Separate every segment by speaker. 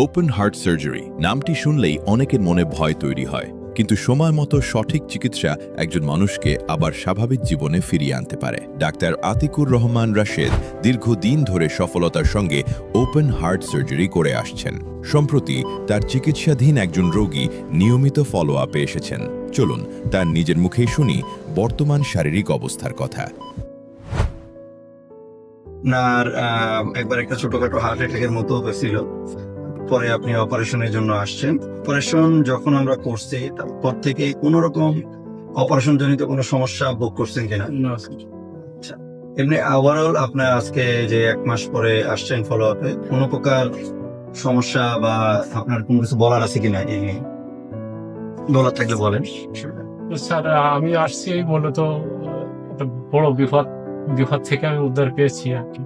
Speaker 1: Open heart surgery নামটি শুনলেই অনেকের মনে ভয় তৈরি হয়, কিন্তু সময় মতো সঠিক চিকিৎসা একজন মানুষকে আবার স্বাভাবিক জীবনে ফিরিয়ে আনতে পারে। ডাক্তার আতিকুর রহমান রাশেদ দীর্ঘদিন ধরে সফলতার সঙ্গে ওপেন হার্ট সার্জারি করে আসছেন। সম্প্রতি তার চিকিৎসাধীন একজন রোগী নিয়মিত ফলো আপে এসেছেন। চলুন তার নিজের মুখেই শুনি বর্তমান শারীরিক অবস্থার কথা।
Speaker 2: আপনার একবার একটা ছোটখাটো হার্ট অ্যাটাকের মতো হয়েছিল, পরে আপনি অপারেশনের জন্য আসছেন। অপারেশন যখন আমরা করছি তারপর থেকে কোনো রকম অপারেশন জনিত কোনো সমস্যা ভোগ করছেন কিনা? আচ্ছা, এমনি ওভারঅল আপনার আজকে যে 1 মাস পরে আসছেন ফলো আপে, কোনো প্রকার সমস্যা বা আপনার কোনো কিছু বলার আছে কিনা? এই নিয়ে বলার থাকলে বলেন।
Speaker 3: স্যার, আমি আসছি মূলত একটা বড় বিপদ থেকে আমি উদ্ধার পেয়েছি আর কি,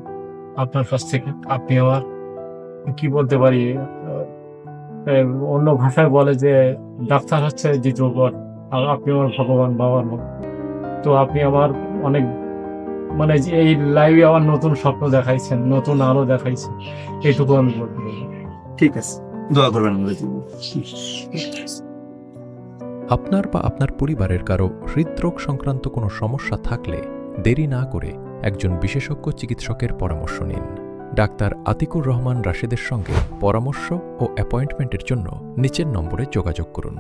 Speaker 3: আপনার কাছ থেকে। আপনি আমার কি বলতে পারি, অন্য ভাষায় বলে যে ডাক্তার হচ্ছে দ্বিতীয় গড, আর আপনি আমার ভগবান, বাবার মতো। তো আপনি আমার অনেক মানে যে এই লাইভে আমার নতুন স্বপ্ন দেখাইছেন, নতুন আলো দেখাইছেন, এইটুকু আমি বলতে পারি।
Speaker 2: ঠিক আছে, দোয়া করবেন আমাদের জন্য।
Speaker 4: আপনার বা আপনার পরিবারের কারো হৃদরোগ সংক্রান্ত কোনো সমস্যা থাকলে দেরি না করে একজন বিশেষজ্ঞ চিকিৎসকের পরামর্শ নিন। ডাক্তার আতিকুর রহমান রাশেদের সঙ্গে পরামর্শ ও অ্যাপয়েন্টমেন্টের জন্য নিচের নম্বরে যোগাযোগ করুন।